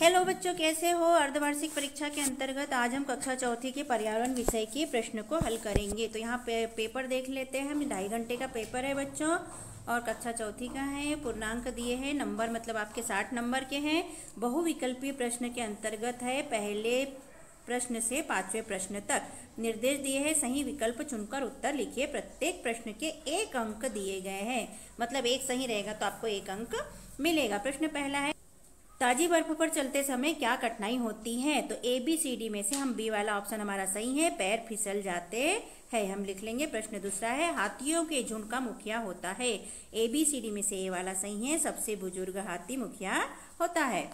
Hello बच्चों, कैसे हो। अर्धवार्षिक परीक्षा के अंतर्गत आज हम कक्षा चौथी के पर्यावरण विषय के प्रश्न को हल करेंगे। तो यहाँ पेपर देख लेते हैं। हम 2.5 घंटे का पेपर है बच्चों और कक्षा चौथी का है। पूर्णांक दिए हैं, नंबर मतलब आपके 60 नंबर के हैं। बहुविकल्पीय प्रश्न के अंतर्गत है। पहले प्रश्न से 5वें प्रश्न तक निर्देश दिए हैं। सही विकल्प चुनकर उत्तर लिखिए। प्रत्येक प्रश्न के 1 अंक दिए गए हैं, मतलब एक सही रहेगा तो आपको 1 अंक मिलेगा। प्रश्न पहला है, ताजी बर्फ पर चलते समय क्या कठिनाई होती है। तो ABCD में से हम बी वाला ऑप्शन हमारा सही है, पैर फिसल जाते हैं, हम लिख लेंगे। प्रश्न दूसरा है, हाथियों के झुंड का मुखिया होता है। ABCD में से ए वाला सही है, सबसे बुजुर्ग हाथी मुखिया होता है।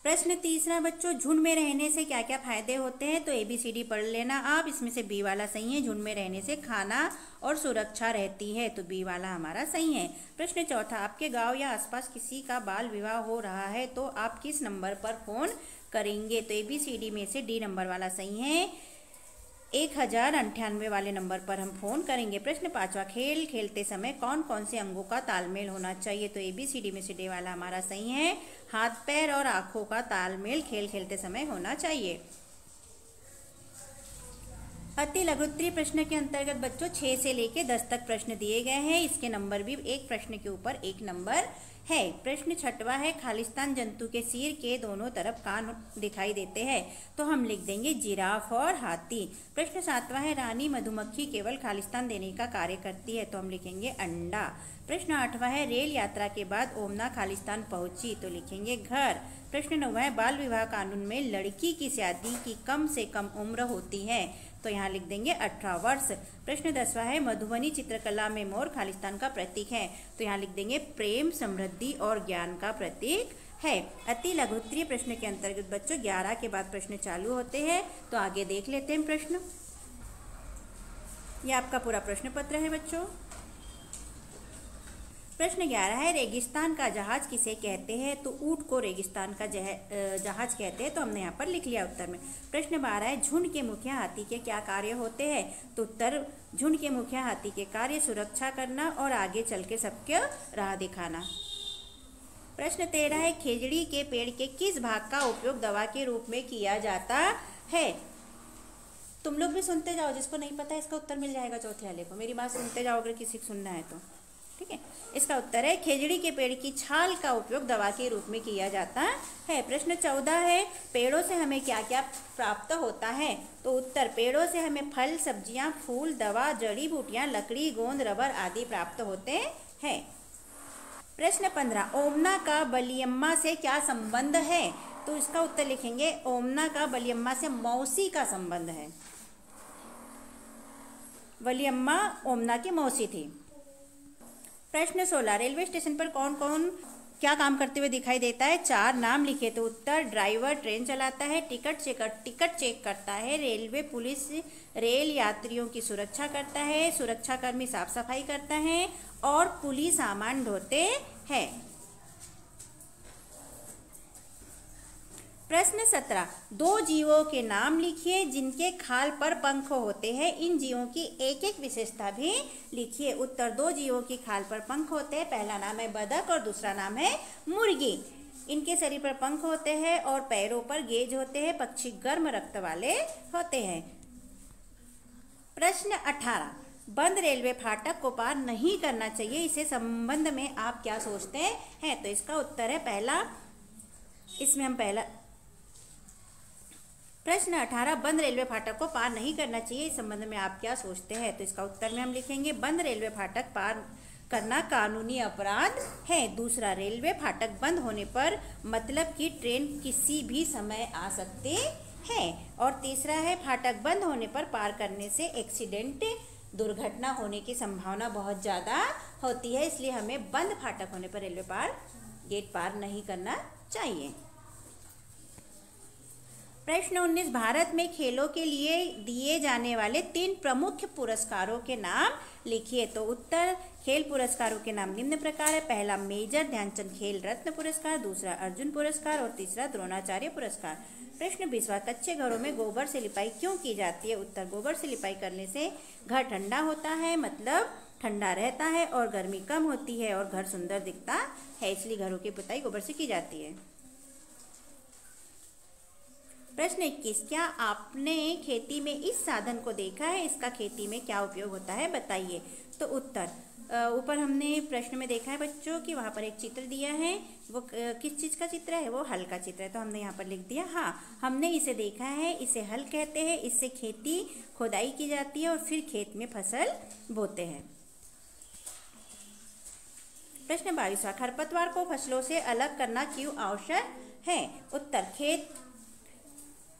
प्रश्न तीसरा बच्चों, झुंड में रहने से क्या क्या फायदे होते हैं। तो ABCD पढ़ लेना आप। इसमें से बी वाला सही है, झुंड में रहने से खाना और सुरक्षा रहती है, तो बी वाला हमारा सही है। प्रश्न चौथा, आपके गांव या आसपास किसी का बाल विवाह हो रहा है तो आप किस नंबर पर फोन करेंगे। तो ABCD में से डी नंबर वाला सही है, 1098 वाले नंबर पर हम फोन करेंगे। प्रश्न पांचवा, खेल खेलते समय कौन कौन से अंगों का तालमेल होना चाहिए। तो ABCD में से डी वाला हमारा सही है, हाथ पैर और आंखों का तालमेल खेल खेलते समय होना चाहिए। अति लघुत्तरीय प्रश्न के अंतर्गत बच्चों 6 से लेकर 10 तक प्रश्न दिए गए हैं। इसके नंबर भी एक प्रश्न के ऊपर 1 नंबर है। प्रश्न छठवा है, खालिस्तान जंतु के सिर के दोनों तरफ कान दिखाई देते हैं, तो हम लिख देंगे जिराफ और हाथी। प्रश्न सातवां है, रानी मधुमक्खी केवल खालिस्तान देने का कार्य करती है, तो हम लिखेंगे अंडा। प्रश्न आठवां है, रेल यात्रा के बाद ओमना खालिस्तान पहुंची, तो लिखेंगे घर। प्रश्न नौवां है, बाल विवाह कानून में लड़की की शादी की कम से कम उम्र होती है, तो यहाँ लिख देंगे 18 वर्ष। प्रश्न 10वां है, मधुबनी चित्रकला में मोर खालिस्तान का प्रतीक है, तो यहाँ लिख देंगे प्रेम, समृद्धि और ज्ञान का प्रतीक है। अति लघुत्तरीय प्रश्न के अंतर्गत बच्चों 11 के बाद प्रश्न चालू होते हैं, तो आगे देख लेते हैं प्रश्न। ये आपका पूरा प्रश्न पत्र है बच्चों। प्रश्न 11 है, रेगिस्तान का जहाज किसे कहते हैं। तो ऊंट को रेगिस्तान का जहाज कहते हैं, तो हमने यहाँ पर लिख लिया उत्तर में। प्रश्न 12 है, झुंड के मुखिया हाथी के क्या कार्य होते हैं। तो उत्तर, झुंड के मुखिया हाथी के कार्य सुरक्षा करना और आगे चल के सबके राह दिखाना। प्रश्न 13 है, खेजड़ी के पेड़ के किस भाग का उपयोग दवा के रूप में किया जाता है। तुम लोग भी सुनते जाओ, जिसको नहीं पता है इसका उत्तर मिल जाएगा चौथे वाले को। मेरी बात सुनते जाओ अगर किसी को सुनना है तो, ठीक है। इसका उत्तर है, खेजड़ी के पेड़ की छाल का उपयोग दवा के रूप में किया जाता है। प्रश्न 14 है, पेड़ों से हमें क्या क्या प्राप्त होता है। तो उत्तर, पेड़ों से हमें फल, सब्जियां, फूल, दवा, जड़ी बूटियां, लकड़ी, गोंद, रबर आदि प्राप्त होते हैं। प्रश्न 15, ओमना का बलियम्मा से क्या संबंध है। तो इसका उत्तर लिखेंगे, ओमना का बलियम्मा से मौसी का संबंध है। बलियम्मा ओमना की मौसी थी। प्रश्न 16, रेलवे स्टेशन पर कौन कौन क्या काम करते हुए दिखाई देता है। 4 नाम लिखे। तो उत्तर, ड्राइवर ट्रेन चलाता है, टिकट चेक करता है, रेलवे पुलिस रेल यात्रियों की सुरक्षा करता है, सुरक्षाकर्मी साफ सफाई करता है और पुलिस सामान ढोते हैं। प्रश्न 17, 2 जीवों के नाम लिखिए जिनके खाल पर पंख होते हैं। इन जीवों की एक एक विशेषता भी लिखिए। उत्तर, 2 जीवों की खाल पर पंख होते हैं। पहला नाम है बतख और दूसरा नाम है मुर्गी। इनके शरीर पर पंख होते हैं और पैरों पर गेज होते हैं। पक्षी गर्म रक्त वाले होते हैं। प्रश्न 18, बंद रेलवे फाटक को पार नहीं करना चाहिए, इसे संबंध में आप क्या सोचते हैं। तो इसका उत्तर है पहला, इसमें हम पहला प्रश्न 18, बंद रेलवे फाटक को पार नहीं करना चाहिए, इस संबंध में आप क्या सोचते हैं। तो इसका उत्तर में हम लिखेंगे, बंद रेलवे फाटक पार करना कानूनी अपराध है। दूसरा, रेलवे फाटक बंद होने पर मतलब कि ट्रेन किसी भी समय आ सकती है। और तीसरा है, फाटक बंद होने पर पार करने से एक्सीडेंट, दुर्घटना होने की संभावना बहुत ज़्यादा होती है, इसलिए हमें बंद फाटक होने पर रेलवे गेट पार नहीं करना चाहिए। प्रश्न 19, भारत में खेलों के लिए दिए जाने वाले 3 प्रमुख पुरस्कारों के नाम लिखिए। तो उत्तर, खेल पुरस्कारों के नाम निम्न प्रकार है। पहला, मेजर ध्यानचंद खेल रत्न पुरस्कार, दूसरा अर्जुन पुरस्कार और तीसरा द्रोणाचार्य पुरस्कार। प्रश्न 20, कच्चे घरों में गोबर से लिपाई क्यों की जाती है। उत्तर, गोबर से लिपाई करने से घर ठंडा होता है, मतलब ठंडा रहता है और गर्मी कम होती है और घर सुंदर दिखता है, इसलिए घरों की पुताई गोबर से की जाती है। प्रश्न 21, क्या आपने खेती में इस साधन को देखा है? इसका खेती में क्या उपयोग होता है, बताइए। तो उत्तर, ऊपर हमने प्रश्न में देखा है बच्चों कि वहाँ पर एक चित्र दिया है, वो किस चीज़ का चित्र है? वो हल का चित्र है, तो हमने यहाँ पर लिख दिया हाँ, हमने इसे देखा है, इसे हल कहते हैं, इससे खेती खुदाई की जाती है और फिर खेत में फसल बोते हैं। प्रश्न 22, खरपतवार को फसलों से अलग करना क्यों आवश्यक है? उत्तर,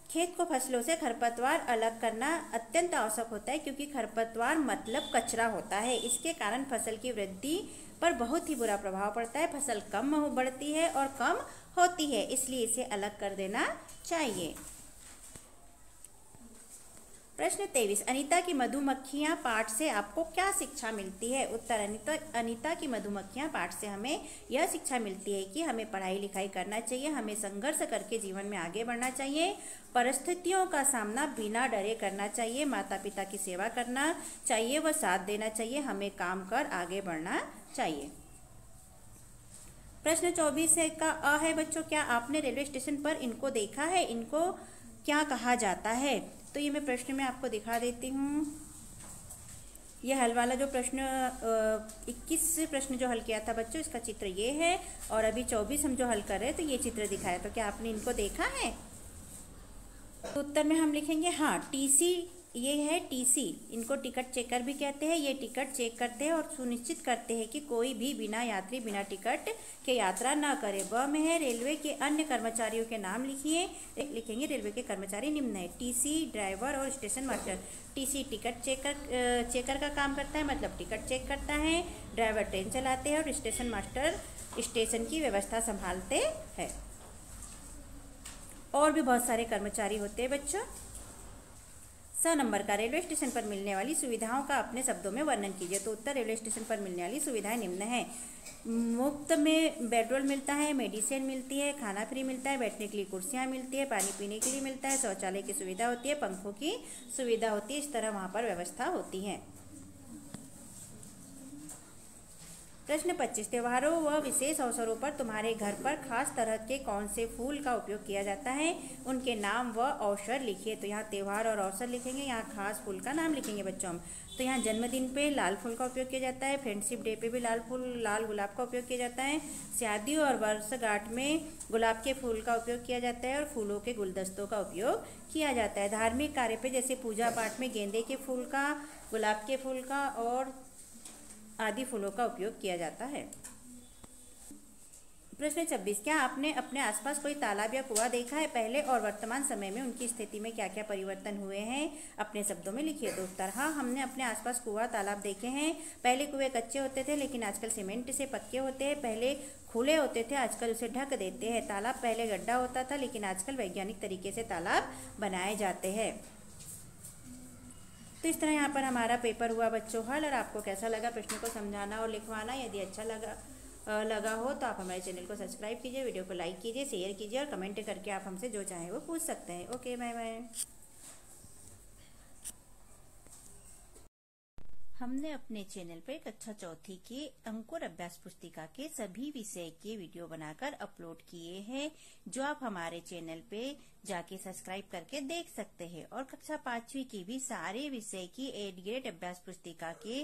खेत को फसलों से खरपतवार अलग करना अत्यंत आवश्यक होता है, क्योंकि खरपतवार मतलब कचरा होता है। इसके कारण फसल की वृद्धि पर बहुत ही बुरा प्रभाव पड़ता है, फसल कम बढ़ती है और कम होती है, इसलिए इसे अलग कर देना चाहिए। प्रश्न 23, अनीता की मधुमक्खियां पाठ से आपको क्या शिक्षा मिलती है? उत्तर, अनीता की मधुमक्खियां पाठ से हमें यह शिक्षा मिलती है कि हमें पढ़ाई लिखाई करना चाहिए, हमें संघर्ष करके जीवन में आगे बढ़ना चाहिए, परिस्थितियों का सामना बिना डरे करना चाहिए, माता पिता की सेवा करना चाहिए व साथ देना चाहिए, हमें काम कर आगे बढ़ना चाहिए। प्रश्न 24 का अ है बच्चों, क्या आपने रेलवे स्टेशन पर इनको देखा है? इनको क्या कहा जाता है? तो ये मैं प्रश्न में आपको दिखा देती हूँ। ये हल वाला जो प्रश्न 21 प्रश्न जो हल किया था बच्चों, इसका चित्र ये है, और अभी 24 हम जो हल कर रहे हैं तो ये चित्र दिखाया। तो क्या आपने इनको देखा है? तो उत्तर में हम लिखेंगे हाँ, टीसी, ये है टीसी, इनको टिकट चेकर भी कहते हैं। ये टिकट चेक करते हैं और सुनिश्चित करते हैं कि कोई भी बिना यात्री बिना टिकट के यात्रा न करे। ब में है रेलवे के अन्य कर्मचारियों के नाम लिखेंगे। रेलवे के कर्मचारी निम्न है: टीसी, ड्राइवर और station master. TC ticket checker का काम करता है, मतलब टिकट चेक करता है। ड्राइवर ट्रेन चलाते हैं और स्टेशन मास्टर स्टेशन की व्यवस्था संभालते हैं। और भी बहुत सारे कर्मचारी होते हैं बच्चों। 100 नंबर का, रेलवे स्टेशन पर मिलने वाली सुविधाओं का अपने शब्दों में वर्णन कीजिए। तो उत्तर, रेलवे स्टेशन पर मिलने वाली सुविधाएं निम्न है: मुफ्त में पेट्रोल मिलता है, मेडिसिन मिलती है, खाना फ्री मिलता है, बैठने के लिए कुर्सियां मिलती है, पानी पीने के लिए मिलता है, शौचालय की सुविधा होती है, पंखों की सुविधा होती है। इस तरह वहाँ पर व्यवस्था होती है। प्रश्न 25, त्योहारों व विशेष अवसरों पर तुम्हारे घर पर खास तरह के कौन से फूल का उपयोग किया जाता है? उनके नाम व अवसर लिखिए। तो यहाँ त्योहार और अवसर लिखेंगे, यहाँ खास फूल का नाम लिखेंगे बच्चों हम। तो यहाँ जन्मदिन पे लाल फूल का उपयोग किया जाता है, फ्रेंडशिप डे पे भी लाल गुलाब का उपयोग किया जाता है, शादी और वर्षगांठ में गुलाब के फूल का उपयोग किया जाता है और फूलों के गुलदस्तों का उपयोग किया जाता है। धार्मिक कार्य पे जैसे पूजा पाठ में गेंदे के फूल का, गुलाब के फूल का और आदि फूलों का उपयोग किया जाता है। प्रश्न 26, क्या आपने अपने आसपास कोई तालाब या कुआं देखा है? पहले और वर्तमान समय में उनकी स्थिति में क्या क्या परिवर्तन हुए हैं? अपने शब्दों में लिखिए। तो उत्तर, हाँ, हमने अपने आसपास कुआं तालाब देखे हैं। पहले कुएं कच्चे होते थे, लेकिन आजकल सीमेंट से पक्के होते हैं। पहले खुले होते थे, आजकल उसे ढक देते हैं। तालाब पहले गड्ढा होता था, लेकिन आजकल वैज्ञानिक तरीके से तालाब बनाए जाते हैं। तो इस तरह यहाँ पर हमारा पेपर हुआ बच्चों हल। और आपको कैसा लगा प्रश्न को समझाना और लिखवाना? यदि अच्छा लगा हो तो आप हमारे चैनल को सब्सक्राइब कीजिए, वीडियो को लाइक कीजिए, शेयर कीजिए और कमेंट करके आप हमसे जो चाहें वो पूछ सकते हैं। Okay, bye bye. हमने अपने चैनल पर कक्षा चौथी के अंकुर अभ्यास पुस्तिका के सभी विषय के वीडियो बनाकर अपलोड किए हैं, जो आप हमारे चैनल पे जाके सब्सक्राइब करके देख सकते हैं। और कक्षा 5वीं की भी सारे विषय की 8 ग्रेड अभ्यास पुस्तिका के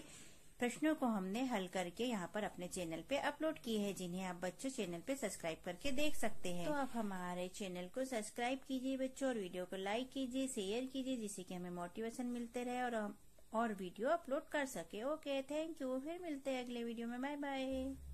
प्रश्नों को हमने हल करके यहाँ पर अपने चैनल पे अपलोड किए हैं, जिन्हें आप बच्चों चैनल पे सब्सक्राइब करके देख सकते हैं। तो आप हमारे चैनल को सब्सक्राइब कीजिए बच्चों, और वीडियो को लाइक कीजिए, शेयर कीजिए, जिससे कि हमें मोटिवेशन मिलते रहे और वीडियो अपलोड कर सके। Okay, thank you. फिर मिलते हैं अगले वीडियो में। बाय बाय।